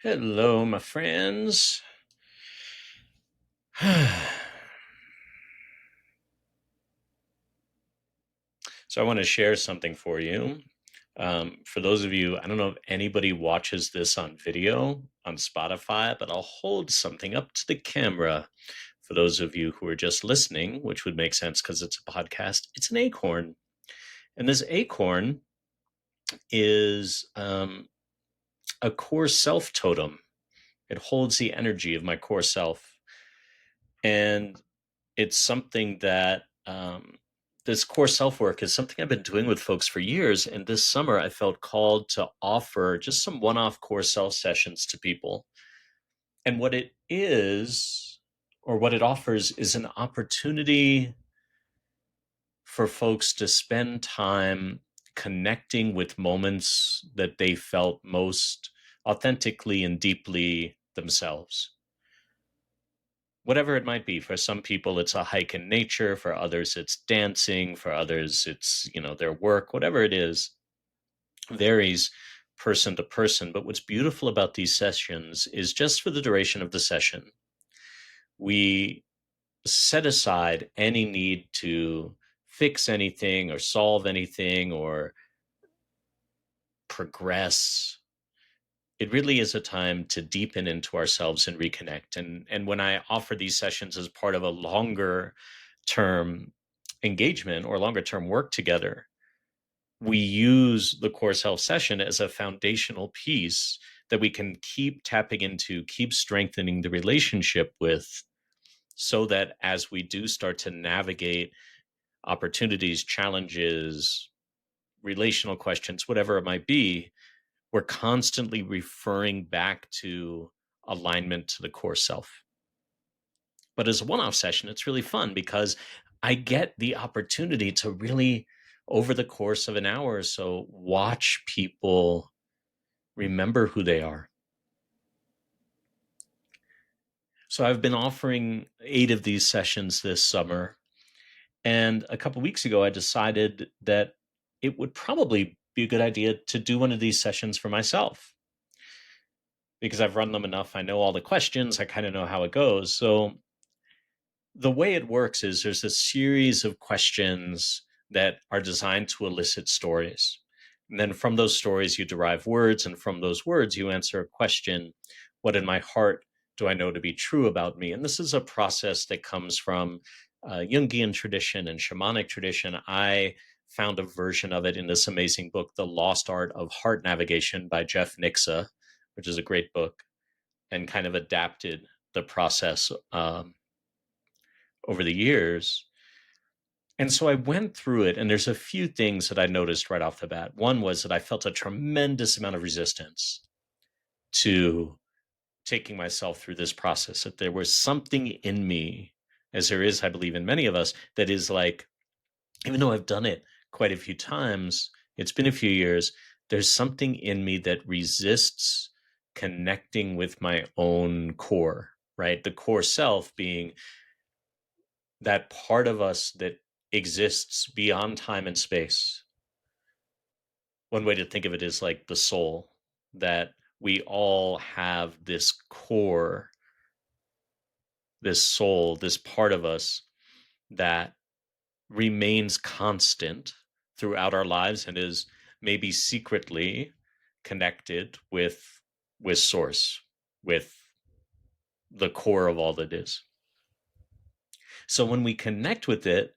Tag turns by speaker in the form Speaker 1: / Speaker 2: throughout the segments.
Speaker 1: Hello, my friends. So, I want to share something for you. For those of you, I don't know if anybody watches this on video on Spotify, but I'll hold something up to the camera. For those of you who are just listening, which would make sense because it's a podcast, it's an acorn. And this acorn is a core self totem. It holds the energy of my core self. And it's something that this core self work is something I've been doing with folks for years. And this summer, I felt called to offer just some one off core self sessions to people. And what it is, or what it offers, is an opportunity for folks to spend time connecting with moments that they felt most authentically and deeply themselves, whatever it might be. For some people, it's a hike in nature. For others, it's dancing. For others, it's, their work. Whatever it is, varies person to person. But what's beautiful about these sessions is just for the duration of the session, we set aside any need to fix anything or solve anything or progress. It really is a time to deepen into ourselves and reconnect. And when I offer these sessions as part of a longer term engagement or longer term work together, we use the core self session as a foundational piece that we can keep tapping into, keep strengthening the relationship with, so that as we do start to navigate opportunities, challenges, relational questions, whatever it might be, we're constantly referring back to alignment to the core self. But as a one-off session, it's really fun because I get the opportunity to really, over the course of an hour or so, watch people remember who they are. So I've been offering 8 of these sessions this summer. And a couple of weeks ago, I decided that it would probably be a good idea to do one of these sessions for myself, because I've run them enough. I know all the questions. I kind of know how it goes. So the way it works is there's a series of questions that are designed to elicit stories. And then from those stories, you derive words. And from those words, you answer a question: what in my heart do I know to be true about me? And this is a process that comes from Jungian tradition and shamanic tradition. I found a version of it in this amazing book, The Lost Art of Heart Navigation by Jeff Nixa, which is a great book, and kind of adapted the process over the years. And so I went through it, and there's a few things that I noticed right off the bat. One was that I felt a tremendous amount of resistance to taking myself through this process, that there was something in me, as there is, I believe, in many of us, that is like, even though I've done it quite a few times, it's been a few years, there's something in me that resists connecting with my own core, right? The core self being that part of us that exists beyond time and space. One way to think of it is like the soul, that we all have this core, this soul, this part of us that remains constant throughout our lives and is maybe secretly connected with source, with the core of all that is. So when we connect with it,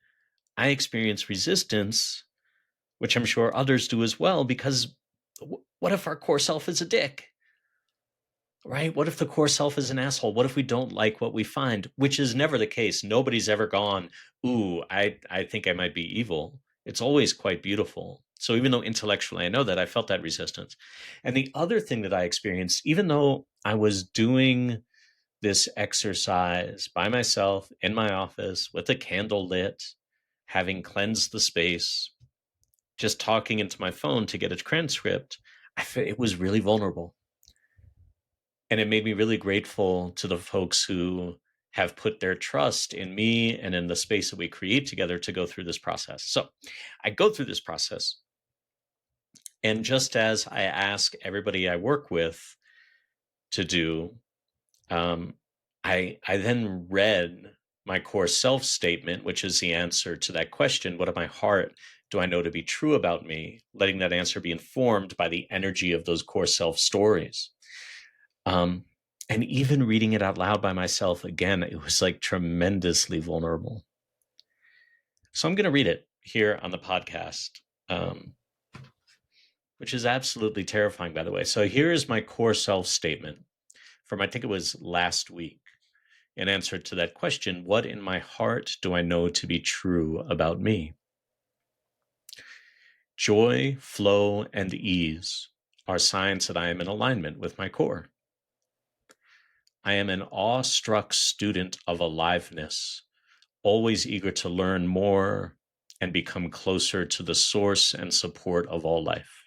Speaker 1: I experience resistance, which I'm sure others do as well, because what if our core self is a dick? Right? What if the core self is an asshole? What if we don't like what we find? Which is never the case. Nobody's ever gone, ooh, I think I might be evil. It's always quite beautiful. So even though intellectually I know that, I felt that resistance. And the other thing that I experienced, even though I was doing this exercise by myself in my office with a candle lit, having cleansed the space, just talking into my phone to get a transcript, it was really vulnerable. And it made me really grateful to the folks who have put their trust in me and in the space that we create together to go through this process. So I go through this process. And just as I ask everybody I work with to do, I then read my core self statement, which is the answer to that question: what of my heart do I know to be true about me? Letting that answer be informed by the energy of those core self stories. And even reading it out loud by myself again, it was like tremendously vulnerable. So I'm going to read it here on the podcast, which is absolutely terrifying, by the way. So here is my core self statement from, I think it was last week, in answer to that question: what in my heart do I know to be true about me? Joy, flow, and ease are signs that I am in alignment with my core. I am an awestruck student of aliveness, always eager to learn more and become closer to the source and support of all life.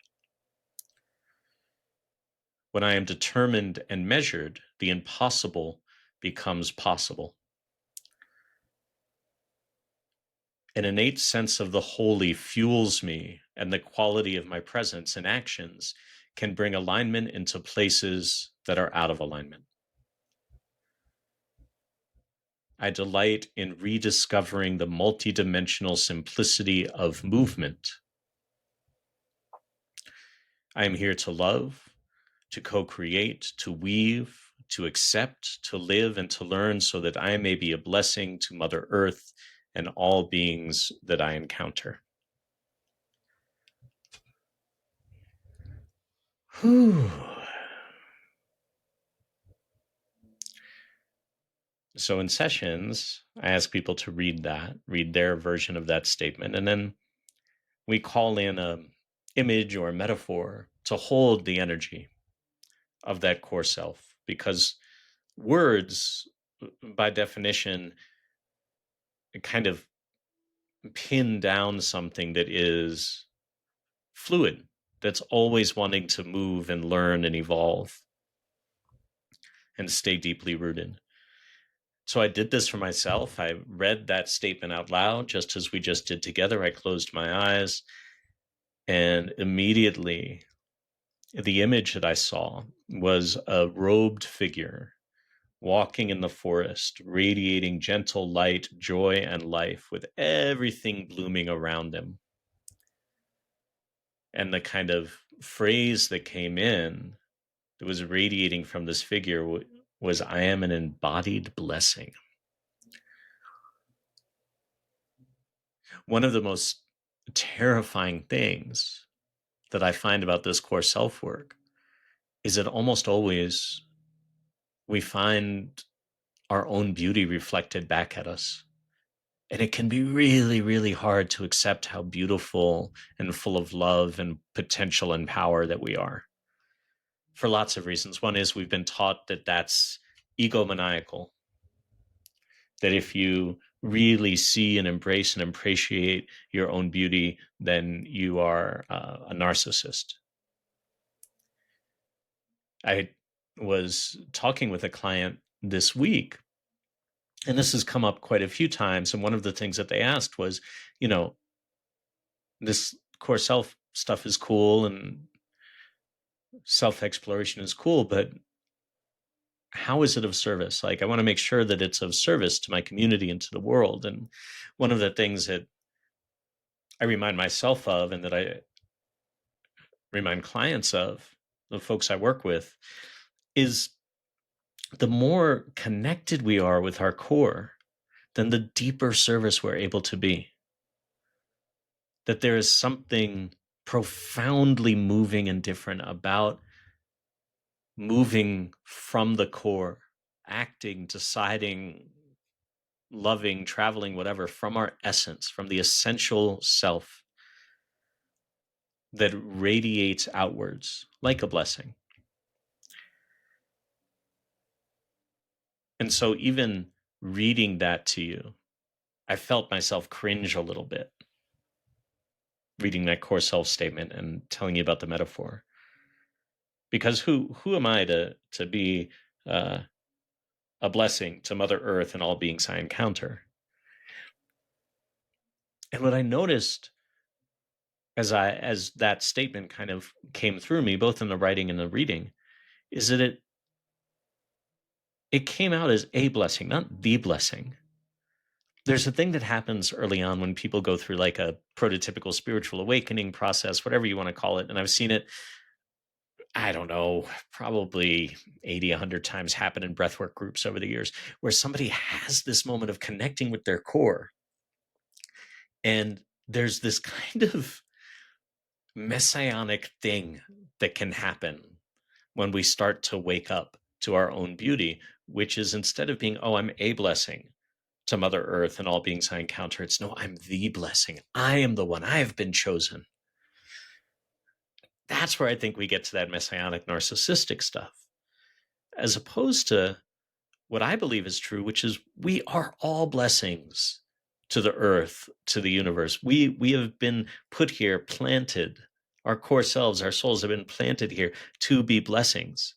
Speaker 1: When I am determined and measured, the impossible becomes possible. An innate sense of the holy fuels me, and the quality of my presence and actions can bring alignment into places that are out of alignment. I delight in rediscovering the multidimensional simplicity of movement. I am here to love, to co-create, to weave, to accept, to live, and to learn, so that I may be a blessing to Mother Earth and all beings that I encounter. Whew. So in sessions, I ask people to read their version of that statement, and then we call in a image or a metaphor to hold the energy of that core self, because words, by definition, kind of pin down something that is fluid, that's always wanting to move and learn and evolve and stay deeply rooted. So I did this for myself. I read that statement out loud, just as we just did together. I closed my eyes, and immediately the image that I saw was a robed figure walking in the forest, radiating gentle light, joy, and life, with everything blooming around him. And the kind of phrase that came in, that was radiating from this figure, was, "I am an embodied blessing." One of the most terrifying things that I find about this core self work is that almost always we find our own beauty reflected back at us. And it can be really, really hard to accept how beautiful and full of love and potential and power that we are, for lots of reasons. One is we've been taught that that's egomaniacal, that if you really see and embrace and appreciate your own beauty, then you are a narcissist. I was talking with a client this week, and this has come up quite a few times. And one of the things that they asked was, this core self stuff is cool and self-exploration is cool, but how is it of service? Like, I want to make sure that it's of service to my community and to the world. And one of the things that I remind myself of, and that I remind clients of, the folks I work with, is the more connected we are with our core, then the deeper service we're able to be. That there is something profoundly moving and different about moving from the core, acting, deciding, loving, traveling, whatever, from our essence, from the essential self that radiates outwards like a blessing. And so even reading that to you, I felt myself cringe a little bit, reading that core self statement and telling you about the metaphor. Because who am I to be a blessing to Mother Earth and all beings I encounter? And what I noticed as that statement kind of came through me, both in the writing and the reading, is that it came out as a blessing, not the blessing. There's a thing that happens early on when people go through like a prototypical spiritual awakening process, whatever you want to call it. And I've seen it, I don't know, probably 80, 100 times happen in breathwork groups over the years, where somebody has this moment of connecting with their core. And there's this kind of messianic thing that can happen when we start to wake up to our own beauty, which is instead of being, oh, I'm a blessing to Mother Earth and all beings I encounter, it's no, I'm the blessing. I am the one. I have been chosen. That's where I think we get to that messianic narcissistic stuff, as opposed to what I believe is true, which is we are all blessings to the earth, to the universe. We have been put here, planted. Our core selves, our souls have been planted here to be blessings.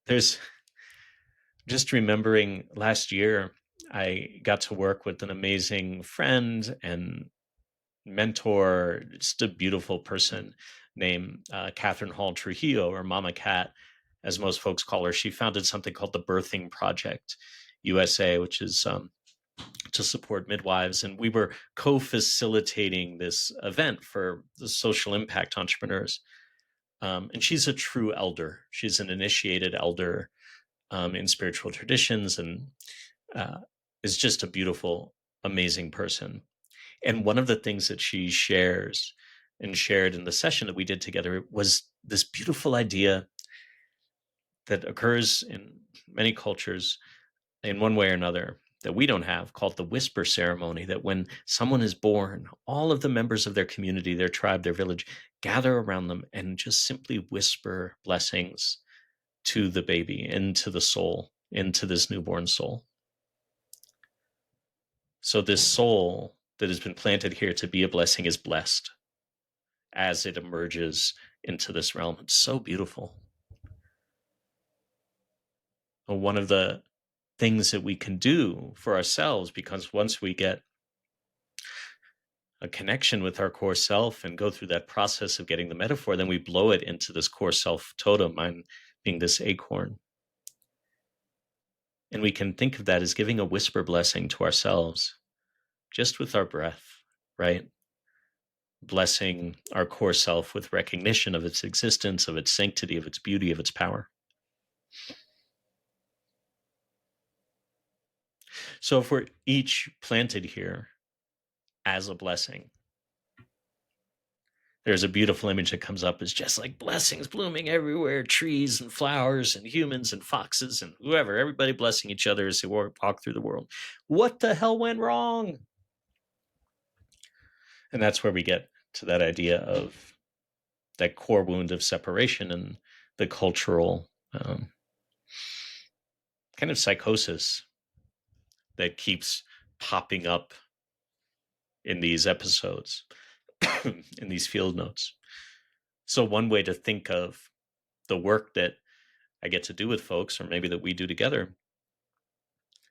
Speaker 1: There's just remembering last year, I got to work with an amazing friend and mentor, just a beautiful person named Catherine Hall Trujillo, or Mama Cat, as most folks call her. She founded something called the Birthing Project USA, which is to support midwives. And we were co-facilitating this event for the social impact entrepreneurs. And she's a true elder. She's an initiated elder in spiritual traditions, and is just a beautiful, amazing person. And one of the things that she shares and shared in the session that we did together was this beautiful idea that occurs in many cultures in one way or another that we don't have, called the whisper ceremony, that when someone is born, all of the members of their community, their tribe, their village gather around them and just simply whisper blessings to the baby, into the soul, into this newborn soul. So this soul that has been planted here to be a blessing is blessed as it emerges into this realm. It's so beautiful. One of the things that we can do for ourselves, because once we get a connection with our core self and go through that process of getting the metaphor, then we blow it into this core self totem, mine being this acorn. And we can think of that as giving a whisper blessing to ourselves, just with our breath, right? Blessing our core self with recognition of its existence, of its sanctity, of its beauty, of its power. So if we're each planted here as a blessing, there's a beautiful image that comes up as just like blessings blooming everywhere, trees and flowers and humans and foxes and whoever, everybody blessing each other as they walk through the world. What the hell went wrong? And that's where we get to that idea of that core wound of separation and the cultural kind of psychosis that keeps popping up in these episodes, in these field notes. So one way to think of the work that I get to do with folks, or maybe that we do together,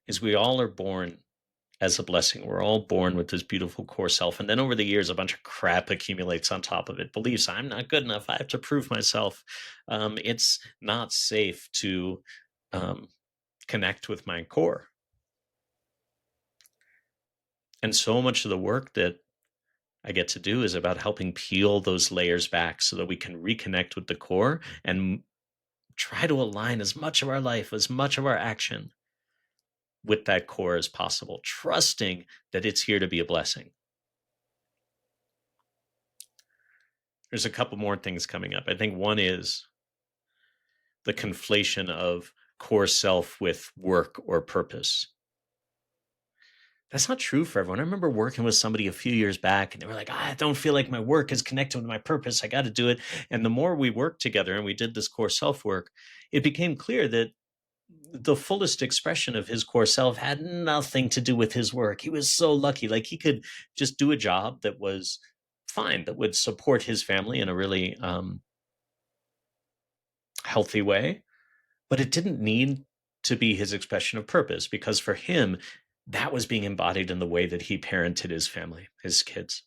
Speaker 1: is we all are born as a blessing. We're all born with this beautiful core self. And then over the years, a bunch of crap accumulates on top of it. Beliefs, I'm not good enough. I have to prove myself. It's not safe to connect with my core. And so much of the work that I get to do is about helping peel those layers back so that we can reconnect with the core and try to align as much of our life, as much of our action with that core as possible, trusting that it's here to be a blessing. There's a couple more things coming up. I think one is the conflation of core self with work or purpose. That's not true for everyone. I remember working with somebody a few years back and they were like, I don't feel like my work is connected with my purpose. I got to do it. And the more we worked together and we did this core self work, it became clear that the fullest expression of his core self had nothing to do with his work. He was so lucky. Like he could just do a job that was fine, that would support his family in a really healthy way. But it didn't need to be his expression of purpose, because for him, that was being embodied in the way that he parented his family, his kids.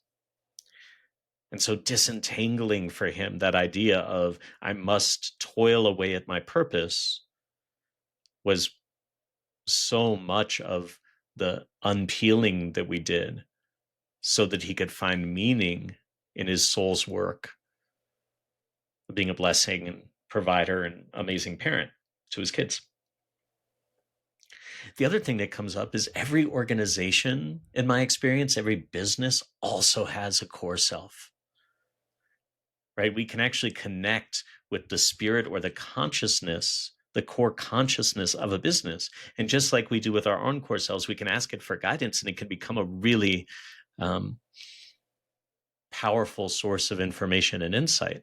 Speaker 1: And so disentangling for him that idea of I must toil away at my purpose was so much of the unpeeling that we did so that he could find meaning in his soul's work of being a blessing and provider and amazing parent to his kids. The other thing that comes up is every organization, in my experience, every business also has a core self, right? We can actually connect with the spirit or the consciousness, the core consciousness of a business. And just like we do with our own core selves, we can ask it for guidance, and it can become a really powerful source of information and insight.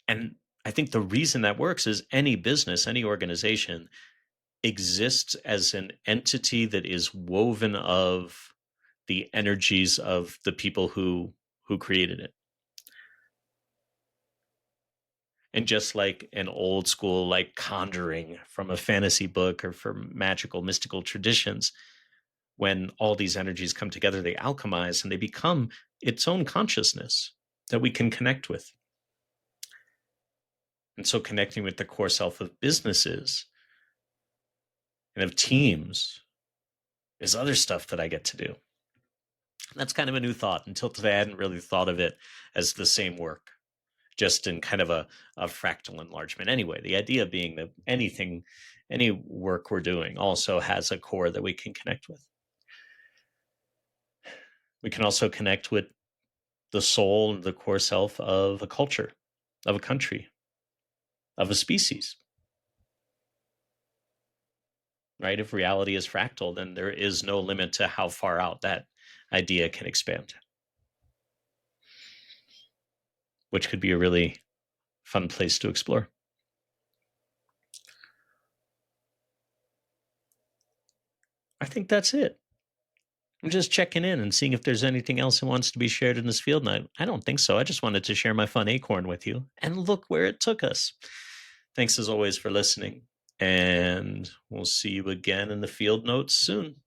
Speaker 1: And I think the reason that works is any business, any organization exists as an entity that is woven of the energies of the people who created it. And just like an old school, like conjuring from a fantasy book or from magical, mystical traditions, when all these energies come together, they alchemize and they become its own consciousness that we can connect with. And so connecting with the core self of businesses and of teams is other stuff that I get to do. And that's kind of a new thought. Until today, I hadn't really thought of it as the same work, just in kind of a fractal enlargement. Anyway, the idea being that any work we're doing also has a core that we can connect with. We can also connect with the soul and the core self of a culture, of a country, of a species. Right? If reality is fractal, then there is no limit to how far out that idea can expand, which could be a really fun place to explore. I think that's it. I'm just checking in and seeing if there's anything else that wants to be shared in this field. And I don't think so. I just wanted to share my fun acorn with you, and look where it took us. Thanks as always for listening, and we'll see you again in the field notes soon.